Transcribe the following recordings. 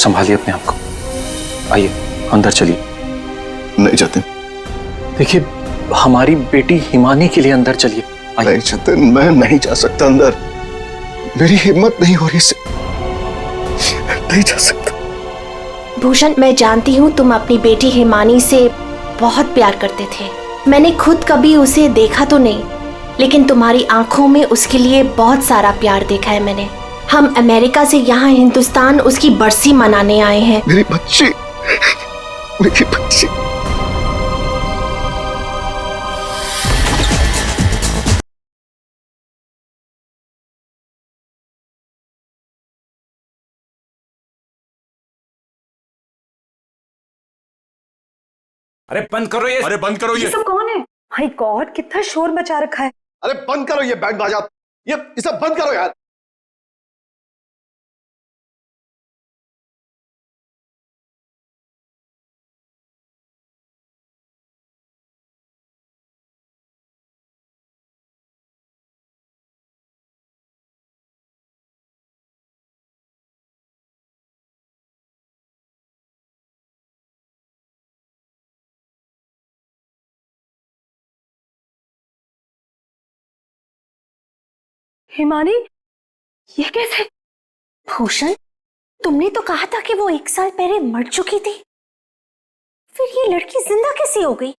संभालिए अपने आप को। आइए अंदर चलिए। नहीं जतिन। देखिए हमारी बेटी हिमानी के लिए अंदर चलिए। नहीं जतिन, मैं नहीं जा सकता अंदर। मेरी हिम्मत नहीं हो रही से नहीं जा सकता। भूषण, मैं जानती हूँ तुम अपनी बेटी हिमानी से बहुत प्यार करते थे। मैंने खुद कभी उसे देखा तो नहीं, लेकिन तुम्हारी आंखों में उसके लिए बहुत सारा प्यार देखा है मैंने। हम अमेरिका से यहाँ हिंदुस्तान उसकी बरसी मनाने आए हैं। मेरी बच्ची, मेरी बच्ची। अरे बंद करो ये, अरे बंद करो ये सब कौन है? माय गॉड, कितना शोर मचा रखा है। अरे बंद करो ये बैंड बाजा, ये सब बंद करो यार। हिमानी, ये कैसे? भूषण, तुमने तो कहा था कि वो 1 साल पहले मर चुकी थी, फिर ये लड़की जिंदा कैसे हो गई?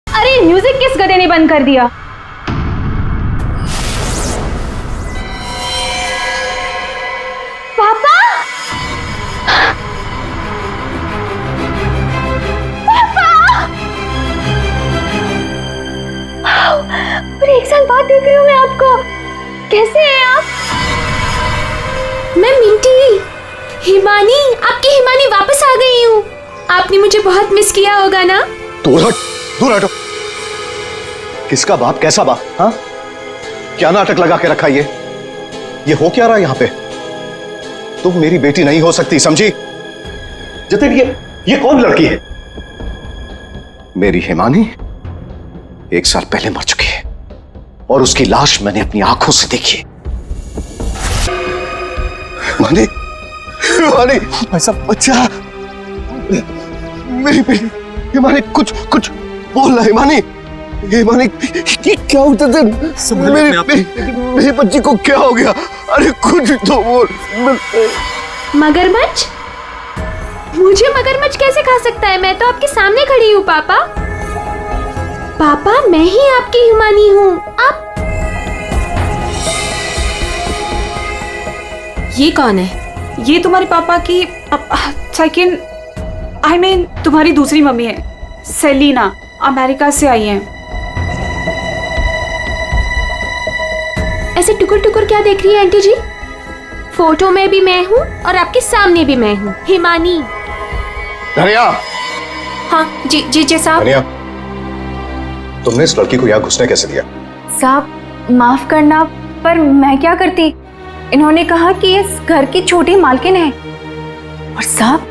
अरे म्यूजिक किस गधे ने बंद कर दिया? पापा! पर 1 साल बाद देख रही हूँ मैं आपको। कैसे हैं आप? मैं मिंटी, हिमानी, आपकी हिमानी वापस आ गई हूँ। आपने मुझे बहुत मिस किया होगा ना? दूर हट, दूर हटो। किसका बाप, कैसा बाप? हाँ, क्या नाटक लगा के रखा ये हो क्या रहा है यहाँ पे? तुम मेरी बेटी नहीं हो सकती, समझी? जतिन, ये कौन लड़की है? मेरी हिमानी 1 साल पहले मर चुकी है और उसकी लाश मैंने अपनी आंखों से देखी। हिमानी, हिमानी, ऐसा बच्चा, मेरी बेटी हिमानी, कुछ बोल रहा। हिमानी, हिमानी, ये क्या होता था? मेरी बच्ची को क्या हो गया? अरे कुछ तो बोल। मगरमच्छ? मुझे मगरमच्छ कैसे खा सकता है? मैं तो आपके सामने खड़ी हूँ पापा। पापा, मैं ही आपकी हिमानी हूँ। आप ये कौन है? ये तुम्हारे पापा की सेकंड, आई मीन तुम्हारी दूसरी मम्मी है, सेलिना, अमेरिका से आई हैं। ऐसे टुकुर टुकुर क्या देख रही है आंटी जी? फोटो में भी मैं हूँ और आपके सामने भी मैं हूँ, हिमानी। धनिया। हाँ जी साहब। धनिया, तुमने इस लड़की को यहाँ घुसने कैसे दिया? साहब माफ करना, पर मैं क्या करती? इन्होंने कहा कि इस घर की छोटी मालकिन है, और साहब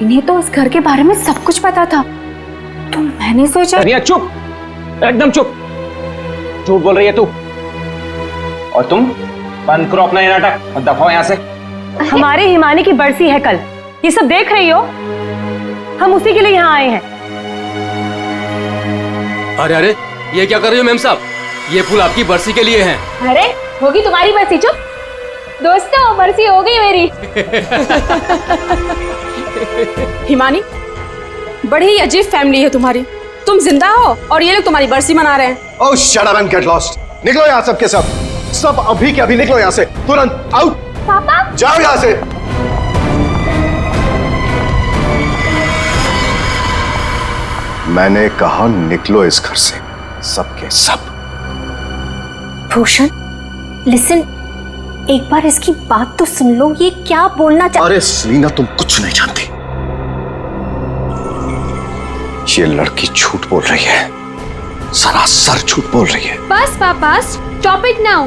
इन्हें तो इस घर के बारे में सब कुछ पता था, तो मैंने सोचा। धनिया चुप, एकदम चुप। झूठ बोल रही है तू। और तुम बंद करो अपना ये नाटक और दफाओ यहाँ से। हमारे हिमानी की बरसी है कल, ये सब देख रही हो? हम उसी के लिए यहाँ आए हैं। अरे अरे, ये क्या कर रही हो मेम साहब? ये फूल आपकी बरसी के लिए हैं। अरे होगी तुम्हारी बरसी। चुप दोस्तों, बरसी हो गई मेरी। हिमानी, बड़ी ही अजीब फैमिली है तुम्हारी। तुम जिंदा हो और ये लोग तुम्हारी बरसी मना रहे हैं। Oh shut up and get lost. निकलो यहाँ सब के सब, सब अभी के अभी निकलो यहाँ से, तुरंत आउट। पापा, जाओ यहाँ से। मैंने कहा निकलो इस घर से, सब के सब। भूषण लिसन, एक बार इसकी बात तो सुन लो। ये क्या बोलना चाह... अरे सेलिना, तुम कुछ नहीं जानती। ये लड़की झूठ बोल रही है, सरासर झूठ बोल रही है। बस पापा, स्टॉप इट नाउ।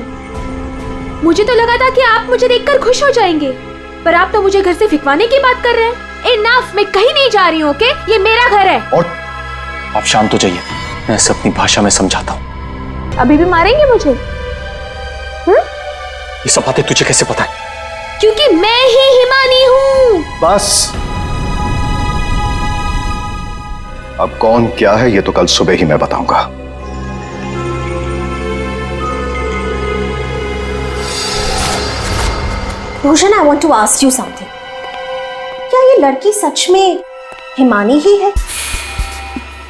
मुझे तो लगा था कि आप मुझे देखकर खुश हो जाएंगे, पर आप तो मुझे घर से फिकवाने की बात कर रहे हैं। इनफ, मैं कहीं नहीं जा रही हूँ, ओके? ये मेरा घर है। और आप शांत हो जाइए, मैं इसे अपनी भाषा में समझाता हूँ। अभी भी मारेंगे मुझे? ये सब बातें तुझे कैसे पता है? क्योंकि मैं ही हिमानी हूँ। बस, अब कौन क्या है ये तो कल सुबह ही मैं बताऊंगा। Bhushan, I want to ask you something. क्या ये लड़की सच में हिमानी ही है?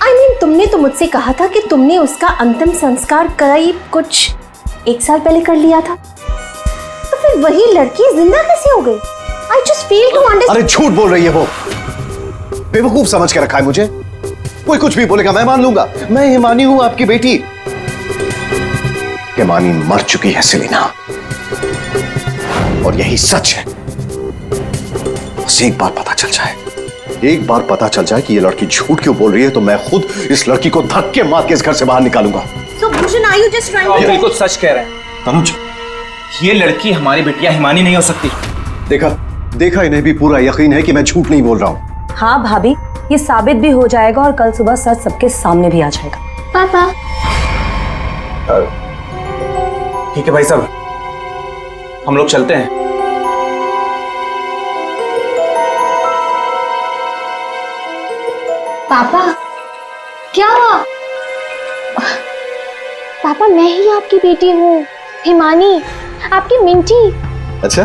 I mean, तुमने तो मुझसे कहा था कि तुमने उसका अंतिम संस्कार करीब कुछ 1 साल पहले कर लिया था, तो फिर वही लड़की जिंदा कैसे हो गई? I just fail to understand। अरे झूठ बोल रही है वो, बेवकूफ समझ के रखा है मुझे। कोई कुछ भी बोलेगा मैं मान लूंगा। मैं हिमानी हूं, आपकी बेटी। हिमानी मर चुकी है सेलिना, और यही सच है। बस एक बार पता चल जाए, एक बार पता चल जाए कि ये लड़की झूठ क्यों बोल रही है, तो मैं खुद इस लड़की को धक्के मार के इस घर से बाहर निकालूंगा। So Bhushan, are you just trying to? ये बिल्कुल सच कह रहे हैं तनुज। ये लड़की हमारी बिटिया हिमानी नहीं हो सकती। देखा इन्हें भी पूरा यकीन है कि मैं झूठ नहीं बोल रहा हूं। हाँ भाभी, ये साबित भी हो जाएगा और कल सुबह सच सबके सामने भी आ जाएगा। पापा, ठीक है भाई साहब, हम लोग चलते हैं। पापा, क्या? पापा, मैं ही आपकी बेटी हूँ, हिमानी, आपकी मिंटी। अच्छा,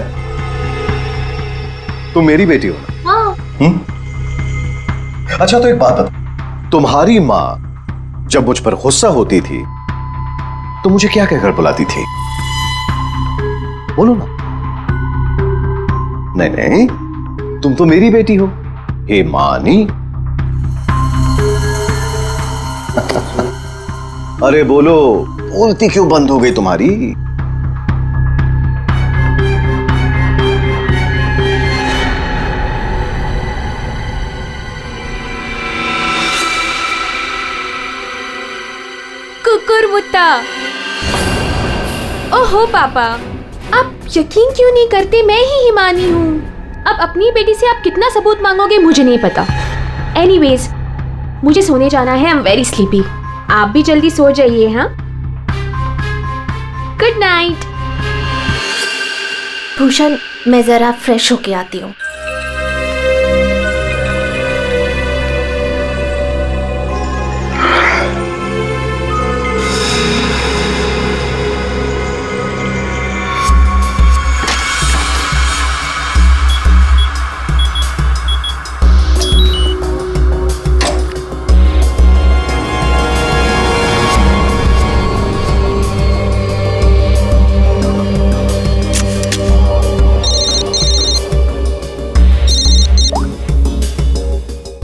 तुम मेरी बेटी हो ना? हाँ। अच्छा, तो एक बात बता, तुम्हारी माँ जब मुझ पर गुस्सा होती थी तो मुझे क्या कहकर बुलाती थी? बोलो ना। नहीं, तुम तो मेरी बेटी हो, हिमानी। अरे बोलो, बोलती क्यों बंद हो गई तुम्हारी? कुकुरमुत्ता। ओहो पापा, आप यकीन क्यों नहीं करते मैं ही हिमानी हूँ? अब अपनी बेटी से आप कितना सबूत मांगोगे मुझे नहीं पता। एनीवेज, मुझे सोने जाना है। I am very sleepy. आप भी जल्दी सो जाइए। हाँ, गुड नाइट। भूषण, मैं जरा फ्रेश होके आती हूँ।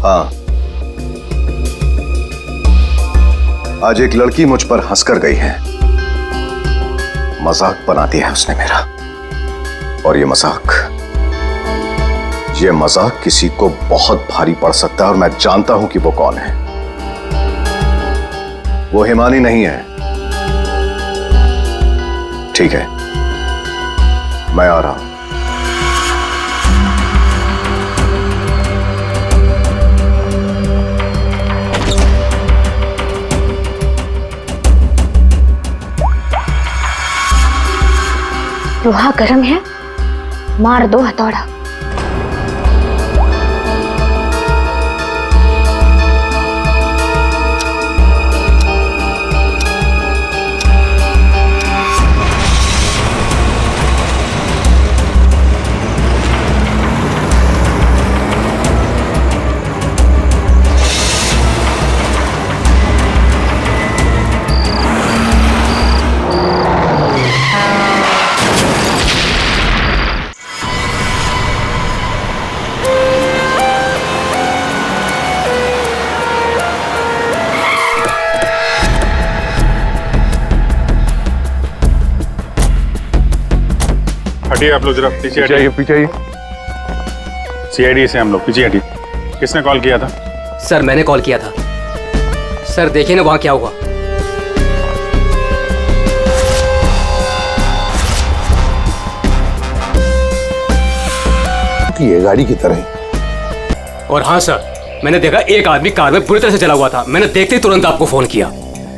हाँ, आज एक लड़की मुझ पर हंसकर गई है। मजाक बनाती है उसने मेरा, और ये मजाक किसी को बहुत भारी पड़ सकता है, और मैं जानता हूं कि वो कौन है। वो हिमानी नहीं है। ठीक है, मैं आ रहा हूं। लोहा गर्म है, मार दो हथौड़ा। हटिए आप लोग, जरा पीछे हटिए। सीआईडी से हम लोग पीछे हटिए। किसने कॉल किया था? सर मैंने कॉल किया था। सर देखिए ना वहां क्या हुआ। ये गाड़ी की तरह। और हाँ सर, मैंने देखा एक आदमी कार में पूरी तरह से चला हुआ था। मैंने देखते ही तुरंत आपको फोन किया।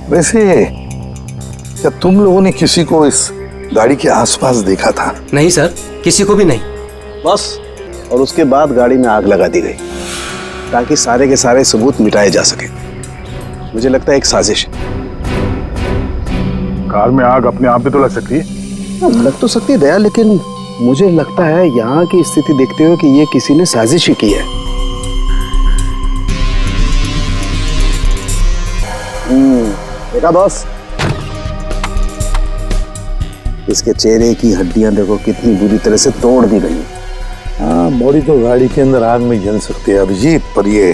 वैसे क्या तुम लोगों ने किसी को इस गाड़ी के आसपास देखा था? नहीं सर, किसी को भी नहीं। बस, और उसके बाद गाड़ी में आग लगा दी गई ताकि सारे के सारे सबूत मिटाए जा सके। मुझे लगता है एक साजिश है। कार में आग अपने आप भी तो लग सकती है। लग तो सकती है दया, लेकिन मुझे लगता है यहाँ की स्थिति देखते हुए कि ये किसी ने साजिश ही की है। देखा बॉस, इसके चेहरे की हड्डियां देखो कितनी बुरी तरह से तोड़ दी गई। हाँ, बॉडी तो गाड़ी के अंदर आग में जल सकती है अभिजीत, पर ये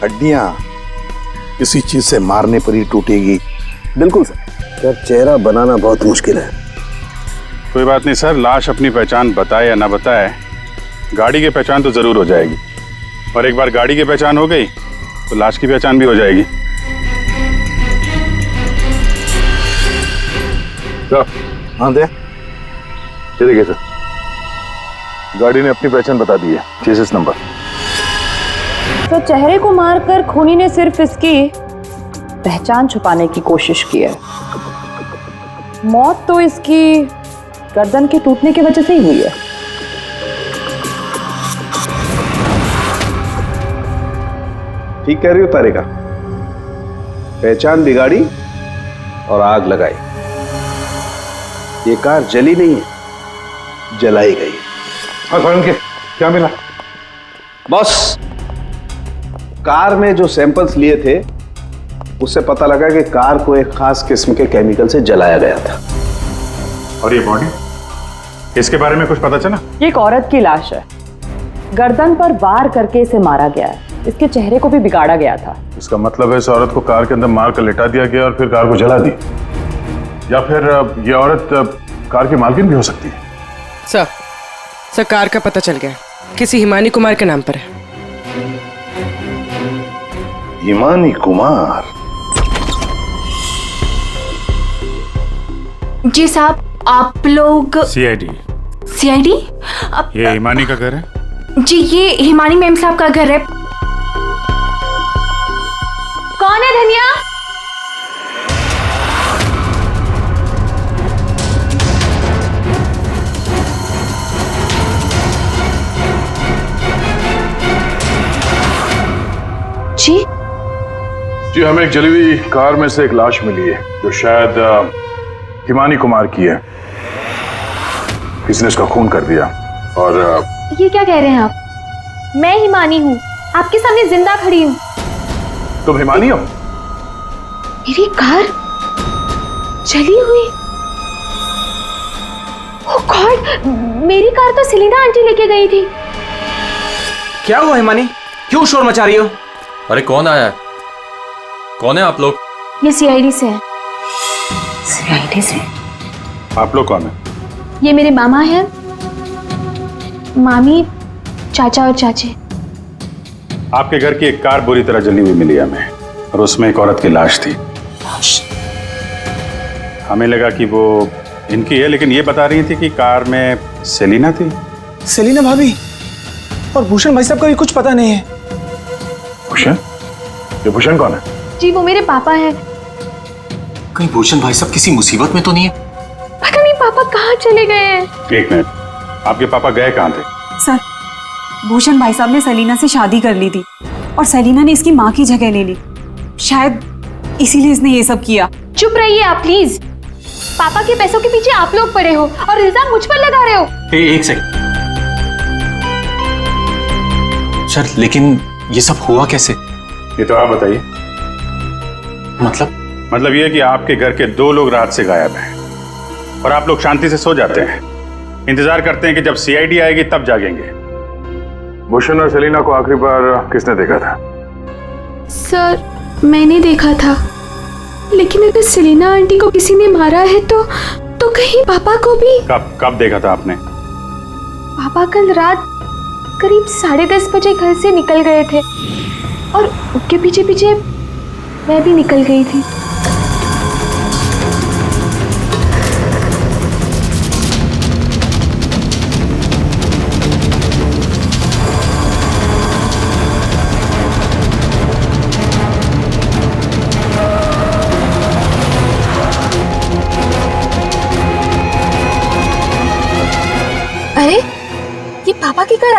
हड्डियां किसी चीज से मारने पर ही टूटेगी। बिल्कुल सर, यार चेहरा बनाना बहुत मुश्किल है। कोई बात नहीं सर, लाश अपनी पहचान बताए या ना बताए, गाड़ी की पहचान तो जरूर हो जाएगी। और एक बार गाड़ी की पहचान हो गई तो लाश की पहचान भी हो जाएगी। हाँ दे, ये देखिए सर, गाड़ी ने अपनी पहचान बता दी है, चेसिस नंबर। तो चेहरे को मारकर खूनी ने सिर्फ इसकी पहचान छुपाने की कोशिश की है। मौत तो इसकी गर्दन के टूटने की वजह से ही हुई है। ठीक कह रही हो तारिका, पहचान बिगाड़ी और आग लगाई। ये कार जली नहीं है, जलाई गई। क्या मिला? बॉस, कार में जो सैंपल्स लिए थे उससे पता लगा कि कार को एक खास किस्म के केमिकल से जलाया गया था। और ये बॉडी, इसके बारे में कुछ पता चला? ये एक औरत की लाश है, गर्दन पर वार करके इसे मारा गया है। इसके चेहरे को भी बिगाड़ा गया था। इसका मतलब है इस औरत को कार के अंदर मार कर लिटा दिया गया और फिर कार को जला दी, या फिर ये औरत कार की मालकिन भी हो सकती है। सर, कार का पता चल गया, किसी हिमानी कुमार के नाम पर है। हिमानी कुमार? जी साहब, आप लोग सीआईडी? सीआईडी? ये हिमानी का घर है? जी, ये हिमानी मैम साहब का घर है। कौन है धनिया? जी जी, हमें एक जली हुई कार में से एक लाश मिली है जो शायद हिमानी कुमार की है। किसी ने उसका खून कर दिया। और ये क्या कह रहे हैं आप? मैं हिमानी हूँ, आपके सामने जिंदा खड़ी हूँ। तुम हिमानी हो? मेरी कार जली हुई? ओह गॉड, मेरी कार तो सेलिना आंटी लेके गई थी। क्या हुआ हिमानी, क्यों शोर मचा रही हो? अरे कौन आया है? कौन है आप लोग? ये सीआईडी से है। सीआईडी से? आप लोग कौन है? ये मेरे मामा हैं, मामी, चाचा और चाची। आपके घर की एक कार बुरी तरह जली हुई मिली हमें, और उसमें एक औरत की लाश थी। हमें लगा कि वो इनकी है, लेकिन ये बता रही थी कि कार में सेलिना थी। सेलिना भाभी और भूषण भाई साहब का भी कुछ पता नहीं है। भूषण? ये भूषण कौन है? जी, वो मेरे पापा हैं। कहीं भूषण भाई साहब किसी मुसीबत में तो नहीं है? पता नहीं पापा कहाँ चले गए हैं। एक मिनट, आपके पापा गए कहाँ थे? सर, भूषण भाई साहब ने सेलिना से शादी कर ली थी और सेलिना ने इसकी माँ की जगह ले ली। शायद इसीलिए इसने ये सब किया। चुप रहिए आप प्लीज। पापा के पैसों के पीछे आप लोग पड़े हो और इल्जाम मुझ पर लगा रहे हो। एक सेकंड सर, लेकिन ये सब हुआ कैसे? ये तो आप बताइए। मतलब ये कि आपके घर के 2 लोग रात से गायब हैं और आप लोग शांति से सो जाते हैं, इंतजार करते हैं कि जब सीआईडी आएगी तब जागेंगे। भूषण और सेलिना को आखिरी बार किसने देखा था? सर, मैंने देखा था, लेकिन अगर सेलिना आंटी को किसी ने मारा है तो कहीं पापा को भी। कब देखा था आपने? पापा कल रात करीब 10:30 बजे घर से निकल गए थे और उनके पीछे पीछे मैं भी निकल गई थी।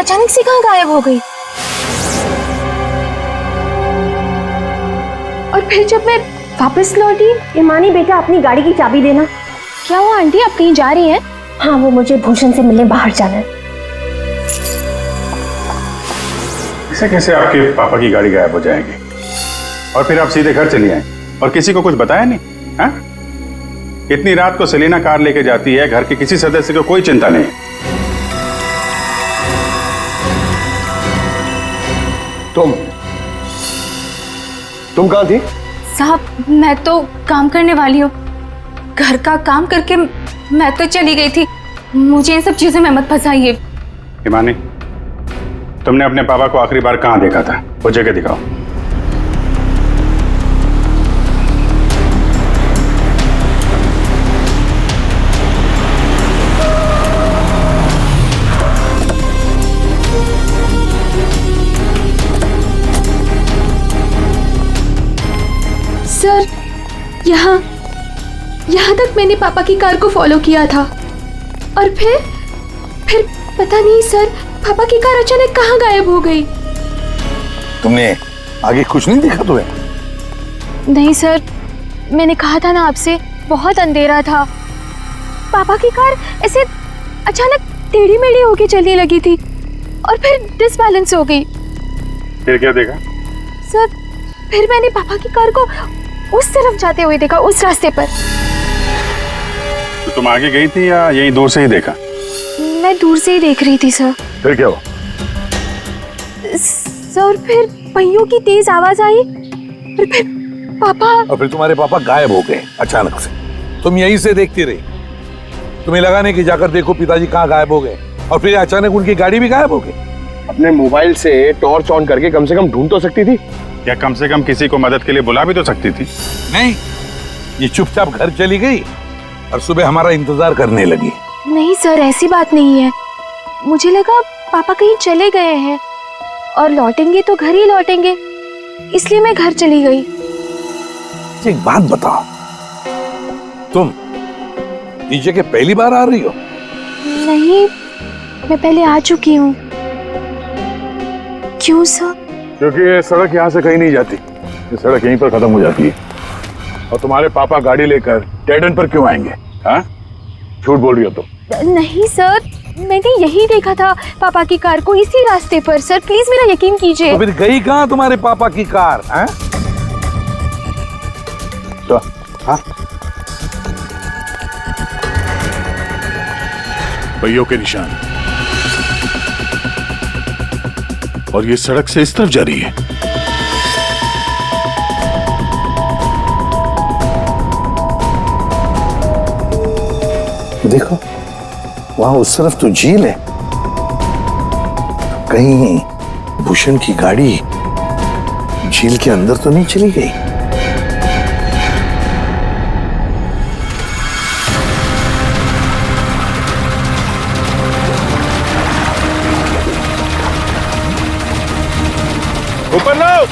अचानक से कहाँ गायब हो गई? और फिर जब मैं वापस लौटी, हिमानी बेटा अपनी गाड़ी की चाबी देना। क्या हुआ आंटी, आप कहीं जा रही हैं? हाँ, वो मुझे भूषण से मिलने बाहर जाना है। ऐसे कैसे आपके पापा की गाड़ी गायब हो जाएगी और फिर आप सीधे घर चली आए और किसी को कुछ बताया नहीं? हाँ? इतनी रात को सेलिना कार लेके जाती है, घर के किसी सदस्य को कोई चिंता नहीं। तुम कहाँ थी? साहब मैं तो काम करने वाली हूँ, घर का काम करके मैं तो चली गई थी। मुझे इन सब चीजों में मत फंसाइए। हिमानी, तुमने अपने पापा को आखिरी बार कहाँ देखा था? वो जगह दिखाओ। सर, यहाँ तक मैंने पापा की कार को फॉलो किया था और फिर पता नहीं सर, पापा की कार अचानक कहाँ गायब हो गई। तुमने आगे कुछ नहीं देखा तुम्हें? नहीं सर, मैंने कहा था ना आपसे, बहुत अंधेरा था। पापा की कार ऐसे अचानक टेढ़ी मेढ़ी होके चलने लगी थी और फिर डिसबैलेंस हो गई। फिर क्या देखा? सर, फिर मैंने पापा की कार को उस तरफ जाते हुए देखा, उस रास्ते पर। तो तुम आगे गई थी या यहीं दूर से ही देखा? मैं दूर से ही देख रही थी सर। फिर क्या हुआ? सर, फिर पहियों की तेज आवाज आई और फिर पापा। और फिर तुम्हारे पापा गायब हो गए अचानक से। तुम यहीं से देखती रही, तुम्हें लगा नहीं कि जाकर देखो पिताजी कहाँ गायब हो गए, और फिर अचानक उनकी गाड़ी भी गायब हो गई। अपने मोबाइल से टॉर्च ऑन करके कम से कम ढूंढ तो सकती थी। क्या कम से कम किसी को मदद के लिए बुला भी तो सकती थी? नहीं, ये चुपचाप घर चली गई और सुबह हमारा इंतजार करने लगी। नहीं सर, ऐसी बात नहीं है। मुझे लगा पापा कहीं चले गए हैं और लौटेंगे तो घर ही लौटेंगे, इसलिए मैं घर चली गई। एक बात बताओ, तुम नीचे के पहली बार आ रही हो? नहीं, मैं पहले आ चुकी हूँ। क्यों सर? क्योंकि ये सड़क यहाँ से कहीं नहीं जाती, ये सड़क यहीं पर खत्म हो जाती है। और तुम्हारे पापा गाड़ी लेकर डेड एंड पर क्यों आएंगे? हाँ, झूठ बोल रही हो तुम। नहीं सर, मैंने यही देखा था पापा की कार को, इसी रास्ते पर। सर प्लीज मेरा यकीन कीजिए। तो फिर गई कहाँ तुम्हारे पापा की कार? हैं? तो हाँ, पहियों के निशान, और ये सड़क से इस तरफ जा रही है। देखो, वहां उस तरफ तो झील है, कहीं भूषण की गाड़ी झील के अंदर तो नहीं चली गई? ऊपर लो।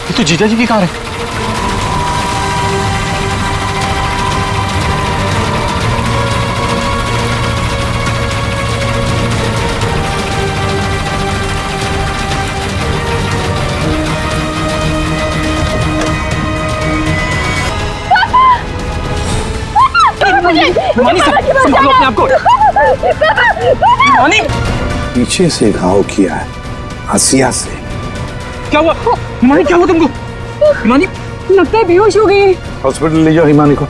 ये तो जीजा जी की कार है। हिमानी, संभालो अपने आप को। हिमानी, पीछे से घाव किया है, हसिया से। क्या हुआ? हिमानी, क्या हुआ तुमको? हिमानी, लगता है बेहोश हो गई। हॉस्पिटल ले जाओ हिमानी को,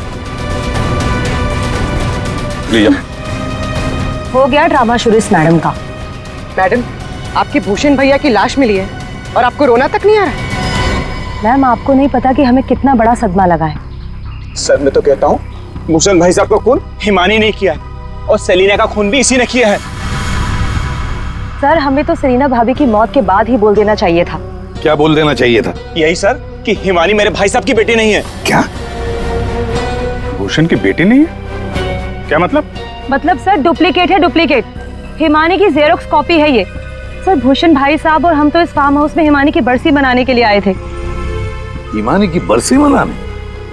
ले जाओ। हो गया ड्रामा शुरू इस मैडम का। मैडम, आपकी भूषण भैया की लाश मिली है और आपको रोना तक नहीं आ रहा? मैम, आपको नहीं पता कि हमें कितना बड़ा सदमा लगा है। सर मैं तो कहता हूँ भूषण भाई साहब का खून हिमानी ने किया और सेलिना का खून भी इसी ने किया है। सर, हमें तो सेलिना भाभी की मौत के बाद ही बोल देना चाहिए था। क्या बोल देना चाहिए था? यही सर कि हिमानी मेरे भाई साहब की बेटी नहीं है। क्या? भूषण की बेटी नहीं है? क्या मतलब सर डुप्लीकेट है, डुप्लीकेट। हिमानी की जेरोक्स कॉपी है ये। सर भूषण भाई साहब और हम तो इस फार्म हाउस में हिमानी की बरसी मनाने के लिए आए थे। हिमानी की बरसी मनाने?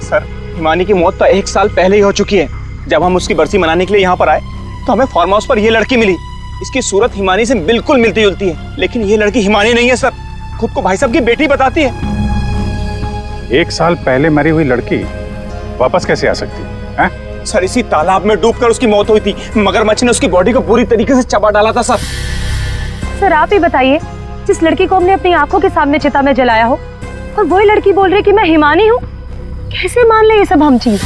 सर हिमानी की मौत तो 1 साल पहले ही हो चुकी है। जब हम उसकी बरसी मनाने के लिए यहाँ पर आए तो हमें फार्म हाउस पर ये लड़की मिली। इसकी सूरत हिमानी से बिल्कुल मिलती जुलती है, लेकिन ये लड़की हिमानी नहीं है सर, खुद को भाई साहब की बेटी बताती है। 1 साल पहले मरी हुई लड़की वापस कैसे आ सकती है? सर इसी तालाब में डूबकर उसकी मौत हुई थी। मगरमच्छ ने उसकी बॉडी को पूरी तरीके से चबा डाला था सर। सर आप ही बताइए, जिस लड़की को हमने अपनी आंखों के सामने चिता में जलाया हो, और वही लड़की बोल रही कि मैं हिमानी हूँ, कैसे मान ले ये सब हम चीज?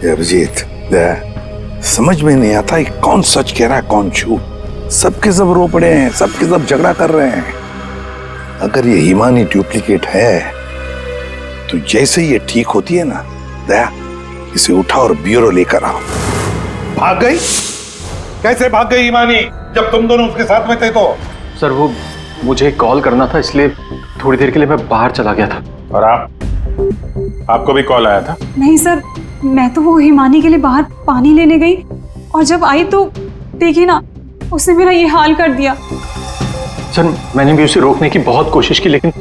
अभिजीत, समझ में नहीं आता कि कौन सच कह रहा है कौन झूठ। सबके सब रो पड़े हैं, सबके सब झगड़ा कर रहे हैं। अगर ये हिमानी डुप्लीकेट है तो जैसे ये ठीक होती है ना, दया इसे उठा और ब्यूरो लेकर आओ। भाग गई? कैसे भाग गई हिमानी जब तुम दोनों उसके साथ में थे? तो सर वो मुझे कॉल करना था, इसलिए थोड़ी देर के लिए मैं बाहर चला गया था। और आपको भी कॉल आया था? नहीं सर, मैं तो वो हिमानी के लिए बाहर पानी लेने गई और जब आई तो देखिए ना, उसने मेरा ये हाल कर दिया। सर मैंने भी उसे रोकने की बहुत कोशिश की, लेकिन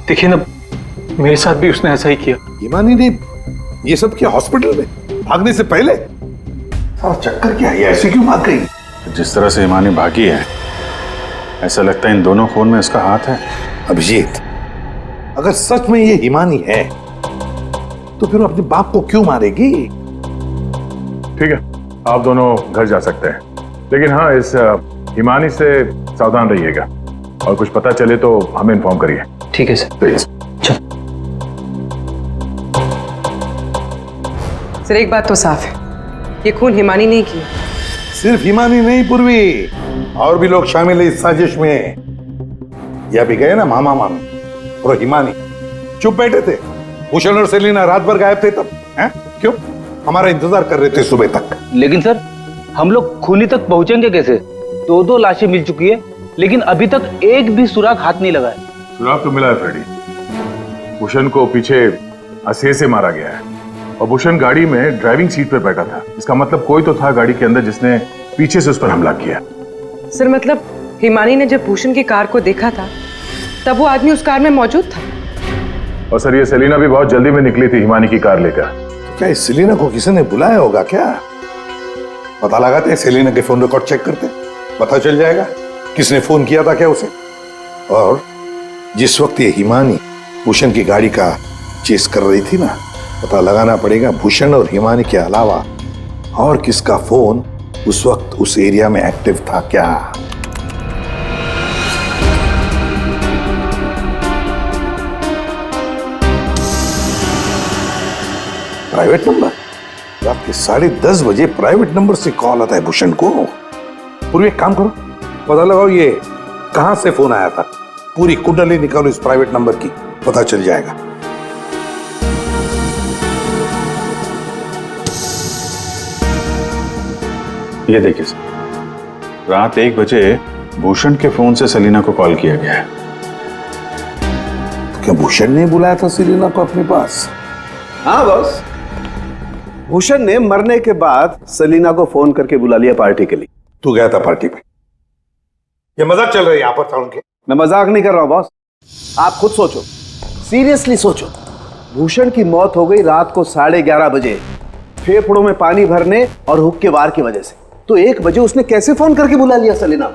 देखिए ना, मेरे साथ भी उसने ऐसा ही किया। हिमानी ने ये सब किया हॉस्पिटल में भागने से पहले? सारा चक्कर क्या है? ऐसे क्यों भाग गई? जिस तरह से हिमानी भागी है, ऐसा लगता है इन दोनों खून में इसका हाथ है। अभिजीत, अगर सच में ये हिमानी है तो फिर अपने बाप को क्यों मारेगी? ठीक है, आप दोनों घर जा सकते हैं, लेकिन हाँ, इस हिमानी से सावधान रहिएगा और कुछ पता चले तो हमें इन्फॉर्म करिए। ठीक है सर। प्लीज। सर एक बात तो साफ है, ये खून हिमानी नहीं की। सिर्फ हिमानी नहीं पूर्वी, और भी लोग शामिल है इस साजिश में। यह भी गए ना मामा मामी और हिमानी चुप बैठे थे। भूषण और सेलिना रात भर गायब थे तब, हैं? क्यों? हमारा इंतजार कर रहे थे सुबह तक। लेकिन सर हम लोग खूनी तक पहुंचेंगे कैसे? 2 लाशें मिल चुकी है, लेकिन अभी तक एक भी सुराग हाथ नहीं लगा है। सुराग तो मिला है फ्रेडी। भूषण को पीछे असे से मारा गया है और भूषण गाड़ी में ड्राइविंग सीट पर बैठा था। इसका मतलब कोई तो था गाड़ी के अंदर जिसने पीछे से उस पर हमला किया। सर मतलब हिमानी ने जब भूषण की कार को देखा था तब वो आदमी उस कार में मौजूद था। और सर ये सेलिना भी बहुत जल्दी में निकली थी हिमानी की कार लेकर। तो क्या इस सेलिना को किसी ने बुलाया होगा क्या? पता लगाते हैं, सेलिना के फोन रिकॉर्ड चेक करते, पता चल जाएगा किसने फोन किया था क्या उसे। और जिस वक्त ये हिमानी भूषण की गाड़ी का चेस कर रही थी ना, पता लगाना पड़ेगा भूषण और हिमानी के अलावा और किसका फोन उस वक्त उस एरिया में एक्टिव था क्या। Private number? रात के 10:30 बजे प्राइवेट नंबर से कॉल आता है भूषण को। पूरी एक काम करो, पता लगाओ ये कहां से फोन आया था। पूरी कुंडली निकालो इस प्राइवेट नंबर की, पता चल जाएगा। ये देखिए सर, रात 1 बजे भूषण के फोन से सेलिना को कॉल किया गया है। तो क्या भूषण ने बुलाया था सेलिना को अपने पास? हाँ बॉस, भूषण ने मरने के बाद सेलिना को फोन करके बुला लिया पार्टी के लिए। तू गया था पार्टी में? ये मजाक चल रहा है यहाँ पर था उनके? मैं मजाक नहीं कर रहा हूं बॉस, आप खुद सोचो, सीरियसली सोचो। भूषण की मौत हो गई रात को 11:30 बजे, फेफड़ों में पानी भरने और हुक्के वार की वजह से। तो 1 बजे उसने कैसे फोन करके बुला लिया सेलिना?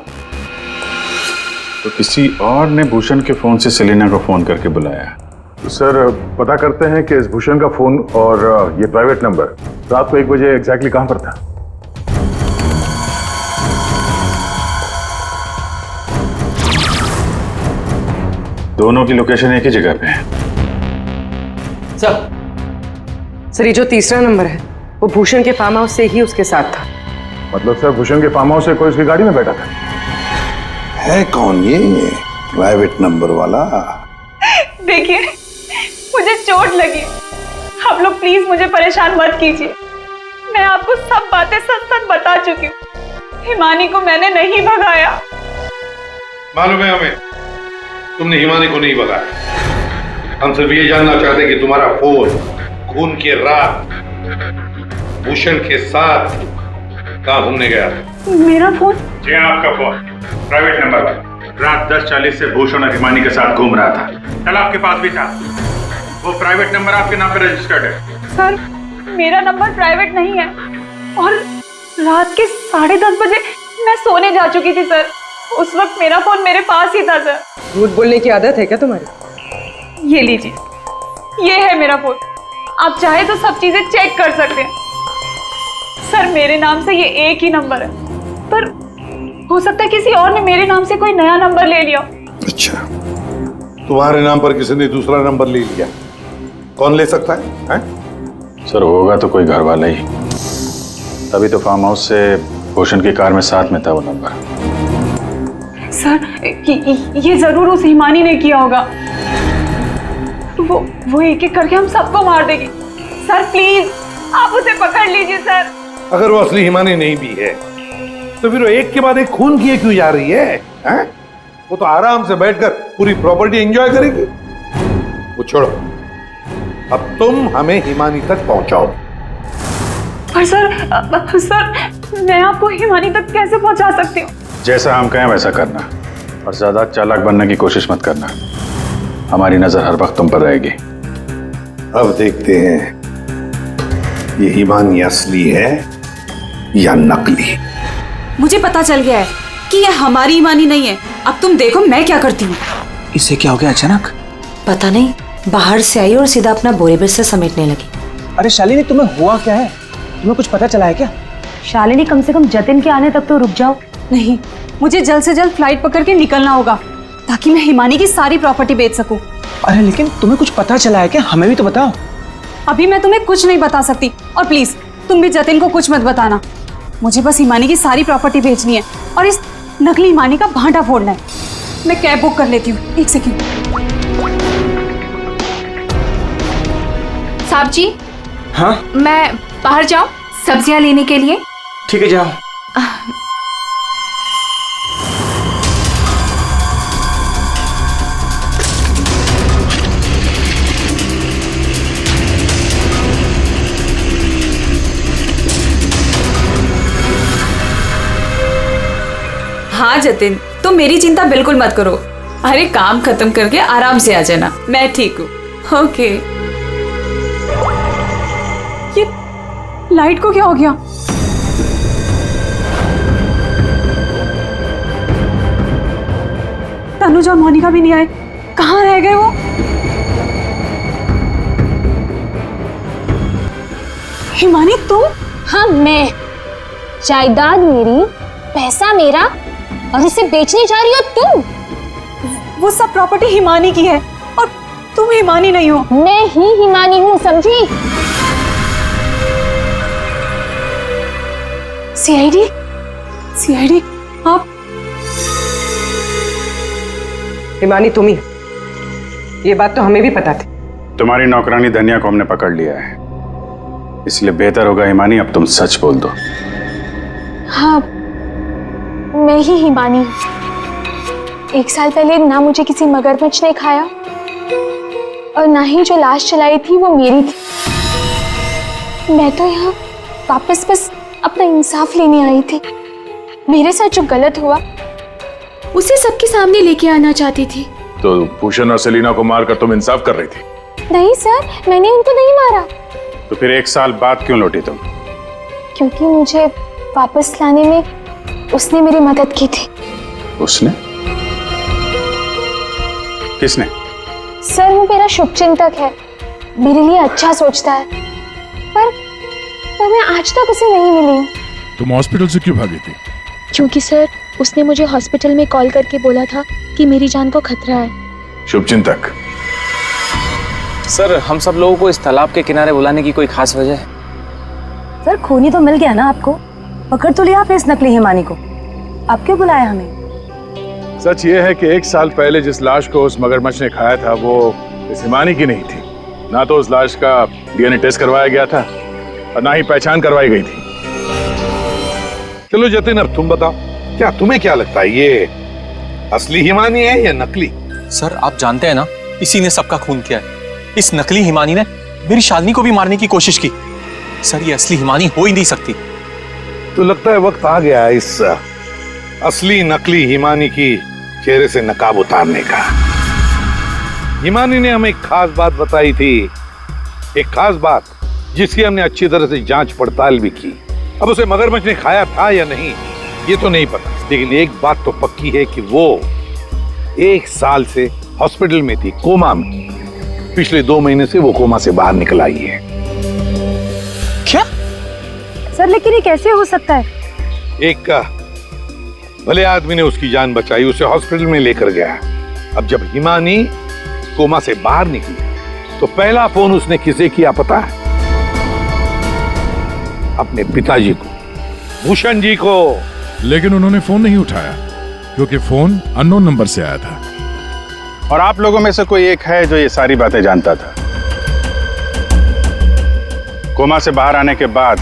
तो किसी और ने भूषण के फोन से सेलिना को फोन करके बुलाया। तो सर पता करते हैं कि इस भूषण का फोन और ये प्राइवेट नंबर रात को 1 बजे एग्जैक्टली कहां पर था। दोनों की लोकेशन एक ही जगह पे है। सर ये जो तीसरा नंबर है वो भूषण के फार्म हाउस से ही उसके साथ था। मतलब सर भूषण के फार्म हाउस से कोई उसकी गाड़ी में बैठा था? है कौन ये प्राइवेट नंबर वाला? देखिए मुझे चोट लगी, आप लोग प्लीज मुझे परेशान मत कीजिए। मैं आपको सब बातें सच सच बता चुकी हूँ। हिमानी को मैंने नहीं भगाया। मालूम है हमें, तुमने हिमानी को नहीं भगाया। हम सिर्फ ये जानना चाहते कि तुम्हारा फोन खून की रात भूषण के साथ कहाँ घूमने गया था? मेरा फोन? जी हाँ, आपका फोन प्राइवेट नंबर पर रात 10:40 से भूषण और हिमानी के साथ घूम रहा था। कल आपके पास भी था। वो प्राइवेट नंबर आपके नाम पे रजिस्टर्ड है। सर, मेरा नंबर प्राइवेट नहीं है और रात के 10:30 बजे मैं सोने जा चुकी थी सर। उस वक्त मेरा फोन मेरे पास ही था सर। झूठ बोलने की आदत है क्या तुम्हारी? ये लीजिए, ये है मेरा फोन। आप चाहे तो सब चीजें चेक कर सकते हैं सर। मेरे नाम से ये एक ही नंबर है, पर हो सकता है किसी और ने मेरे नाम से कोई नया नंबर ले लिया। अच्छा, तुम्हारे नाम पर किसी ने दूसरा नंबर ले लिया? कौन ले सकता है? सर होगा तो कोई घर वाला ही, तभी तो फार्म हाउस से भूषण की कार में साथ में था वो नंबर। सर, ये जरूर उस हिमानी ने किया होगा। वो एक एक करके हम सबको मार देगी। सर प्लीज आप उसे पकड़ लीजिए सर। अगर वो असली हिमानी नहीं भी है तो फिर वो एक के बाद एक खून किए क्यों जा रही है? वो तो आराम से बैठकर पूरी प्रॉपर्टी एंजॉय करेगी। वो छोड़ो, अब तुम हमें हिमानी तक पहुंचाओ। पर सर मैं आपको हिमानी तक कैसे पहुंचा सकती हूँ? जैसा हम कहें वैसा करना और ज्यादा चालाक बनने की कोशिश मत करना। हमारी नजर हर वक्त तुम पर रहेगी। अब देखते हैं ये हिमानी असली है या नकली। मुझे पता चल गया है कि ये हमारी हिमानी नहीं है। अब तुम देखो मैं क्या करती हूँ। इससे क्या हो गया अचानक? पता नहीं, बाहर से आई और सीधा अपना बोरे बिस्तर समेटने लगी। अरे शालिनी, तुम्हें हुआ क्या है? तुम्हें कुछ पता चला है क्या? शालिनी, कम से कम जतिन के आने तक तो रुक जाओ। नहीं, मुझे जल्द से जल्द फ्लाइट पकड़ के निकलना होगा ताकि मैं हिमानी की सारी प्रॉपर्टी बेच सकूं। अरे लेकिन तुम्हें कुछ पता चला है क्या? हमें भी तो बताओ। अभी मैं तुम्हें कुछ नहीं बता सकती, और प्लीज तुम भी जतिन को कुछ मत बताना। मुझे बस हिमानी की सारी प्रॉपर्टी बेचनी है और इस नकली हिमानी का भांटा फोड़ना है। मैं कैब बुक कर लेती हूँ, एक सेकंड। साहब जी, हाँ मैं बाहर जाऊं सब्जियां लेने के लिए? ठीक है, जाओ। हाँ जतिन, तुम मेरी चिंता बिल्कुल मत करो। अरे काम खत्म करके आराम से आ जाना, मैं ठीक हूँ। ओके। ये लाइट को क्या हो गया? तनुज और मोनिका भी नहीं आए, कहाँ रह गए वो? हिमानी तुम? हाँ मैं। जायदाद मेरी, पैसा मेरा, और इसे बेचने जा रही हो तुम? वो सब प्रॉपर्टी हिमानी की है और तुम हिमानी नहीं हो। मैं ही हिमानी हूँ, समझी? सीआईडी? सीआईडी आप? हिमानी तुम ही, ये बात तो हमें भी पता थी। तुम्हारी नौकरानी धनिया को हमने पकड़ लिया है, इसलिए बेहतर होगा हिमानी अब तुम सच बोल दो। हाँ मैं ही हिमानी हूँ। 1 साल पहले ना मुझे किसी मगरमच्छ ने खाया और ना ही जो लाश चलाई थी वो मेरी थी। मैं तो यहाँ वापस बस अपना इंसाफ लेने आई थी। मेरे साथ जो गलत हुआ उसे सबके सामने लेके आना चाहती थी। तो भूषण और सेलिना को मारकर तुम इंसाफ कर रही थी? नहीं सर, मैंने उनको नहीं मारा। तो फिर 1 साल बाद क्यों लौटी तुम? क्योंकि मुझे वापस लाने में उसने मेरी मदद की थी। उसने? किसने? सर वो मेरा शुभचिंतक है, मेरे लिए अच्छा सोचता है, पर मैं आज तक उसे नहीं मिली हूँ। तुम हॉस्पिटल से क्यों भागी थी? क्योंकि सर उसने मुझे हॉस्पिटल में कॉल करके बोला था कि मेरी जान को खतरा है। शुभचिंतक? सर हम सब लोगों को इस तालाब के किनारे बुलाने की कोई खास वजह है? सर खूनी तो मिल गया ना आपको, पकड़ तो लिया आपने इस नकली हिमानी को, आप क्यों बुलाया हमें? सच ये है कि 1 साल पहले जिस लाश को उस मगरमच्छ ने खाया था वो इस हिमानी की नहीं थी। ना तो उस लाश का डीएनए टेस्ट करवाया गया था और ना ही पहचान करवाई गई थी। चलो जतिन, अब तुम बताओ, क्या तुम्हें क्या लगता है, ये असली हिमानी है या नकली? सर आप जानते हैं ना, इसी ने सबका खून किया है। इस नकली हिमानी ने मेरी शालिनी को भी मारने की कोशिश की। सर ये असली हिमानी हो ही नहीं सकती। तो लगता है वक्त आ गया इस असली नकली हिमानी की चेहरे से नकाब उतारने का। हिमानी ने हमें एक खास बात बताई थी, एक खास बात जिसकी हमने अच्छी तरह से जांच पड़ताल भी की। अब उसे मगरमच्छ ने खाया था या नहीं ये तो नहीं पता, लेकिन एक बात तो पक्की है कि वो 1 साल से हॉस्पिटल में थी, कोमा में। पिछले 2 महीने से वो कोमा से बाहर निकल आई है। क्या? सर लेकिन ये कैसे हो सकता है? एक भले आदमी ने उसकी जान बचाई, उसे हॉस्पिटल में लेकर गया। अब जब हिमानी कोमा से बाहर निकली तो पहला फोन उसने किसे किया पता है? अपने पिताजी को, भूषण जी को। लेकिन उन्होंने फोन नहीं उठाया क्योंकि फोन अननोन नंबर से आया था। और आप लोगों में से कोई एक है जो ये सारी बातें जानता था। कोमा से बाहर आने के बाद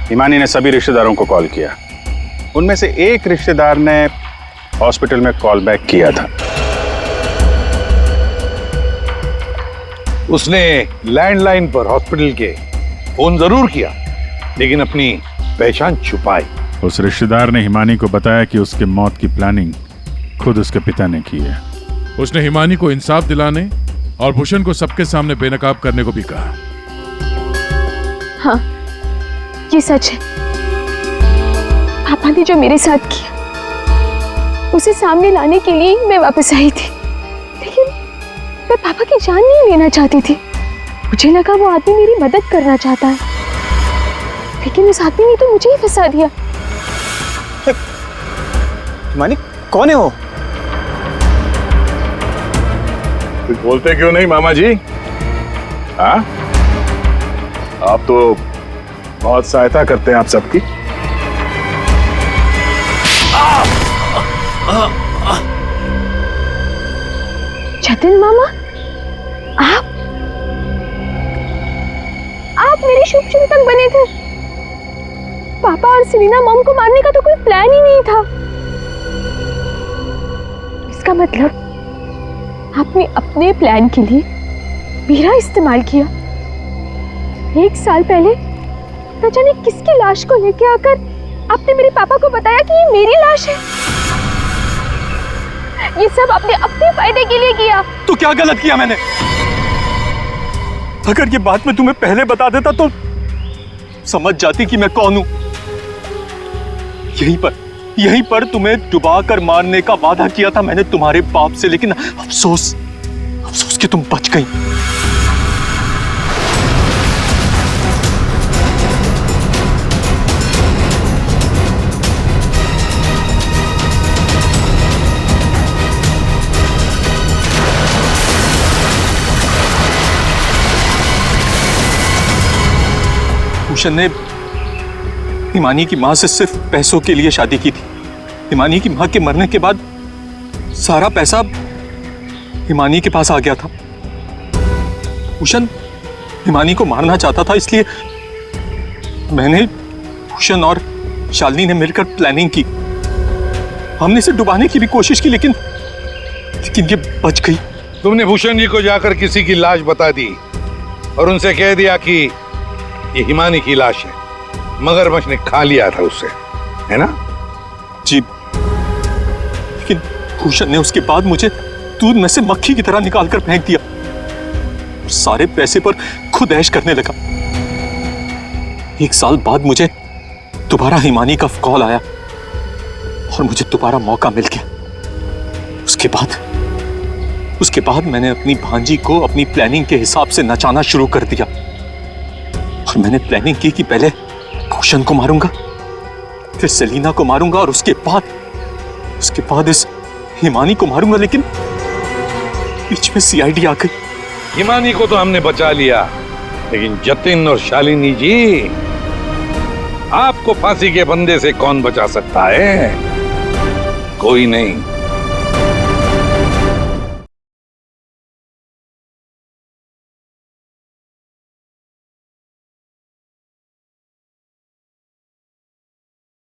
हिमानी ने सभी रिश्तेदारों को कॉल किया। उनमें से एक रिश्तेदार ने हॉस्पिटल में कॉल बैक किया था। उसने लैंडलाइन पर हॉस्पिटल के फोन जरूर किया, लेकिन अपनी पहचान छुपाई। उस रिश्तेदार ने हिमानी को बताया कि उसके मौत की प्लानिंग खुद उसके पिता ने की है। उसने हिमानी को इंसाफ दिलाने और भूषण को सबके सामने बेनकाब करने को भी कहा। हाँ, ये सच है। पापा ने जो मेरे साथ किया उसे सामने लाने के लिए मैं वापस आई थी, लेकिन मैं पापा की जान नहीं लेना चाहती थी। मुझे लगा वो आदमी मेरी मदद करना चाहता है, लेकिन उस आदमी ने तो मुझे ही फंसा दिया। हिमानी कौन है वो? कुछ बोलते क्यों नहीं मामा जी? हाँ, आप तो बहुत सहायता करते हैं आप सबकी। जतिन मामा, आप मेरे शुभ चिंतक बने थे। पापा और सेलिना मॉम को मारने का तो कोई प्लान ही नहीं था। इसका मतलब आपने अपने प्लान के लिए मेरा इस्तेमाल किया। 1 साल पहले न जाने किसकी लाश को लेके आकर आपने मेरे पापा को बताया कि ये मेरी लाश है। ये सब आपने अपने फायदे के लिए किया। तो क्या गलत किया मैंने? अगर ये बात मैं तुम्हें पहले बता देता तो समझ जाती कि मैं कौन हूं। यहीं पर तुम्हें डुबा कर मारने का वादा किया था मैंने तुम्हारे बाप से, लेकिन अफसोस कि तुम बच गई। भूषण ने हिमानी की मां से सिर्फ पैसों के लिए शादी की थी। हिमानी की मां के मरने के बाद सारा पैसा हिमानी के पास आ गया था। भूषण हिमानी को मारना चाहता था, इसलिए मैंने, भूषण और शालिनी ने मिलकर प्लानिंग की। हमने इसे डुबाने की भी कोशिश की, लेकिन ये बच गई। तुमने भूषण जी को जाकर किसी की लाश बता दी और उनसे कह दिया कि ये हिमानी की लाश है, मगरमच्छ ने खा लिया था उससे, है ना? जी, लेकिन भूषण ने उसके बाद मुझे दूध में से मक्खी की तरह निकालकर फेंक दिया और सारे पैसे पर खुद ऐश करने लगा। 1 साल बाद मुझे दोबारा हिमानी का कॉल आया और मुझे दोबारा मौका मिल गया। उसके बाद मैंने अपनी भांजी को अपनी प्लानिंग के हिसाब से नचाना शुरू कर दिया और मैंने प्लानिंग की कि पहले भूषण को मारूंगा, फिर सेलिना को मारूंगा और उसके बाद इस हिमानी को मारूंगा, लेकिन बीच में सीआईडी आ गई। हिमानी को तो हमने बचा लिया, लेकिन जतिन और शालिनी जी, आपको फांसी के फंदे से कौन बचा सकता है? कोई नहीं।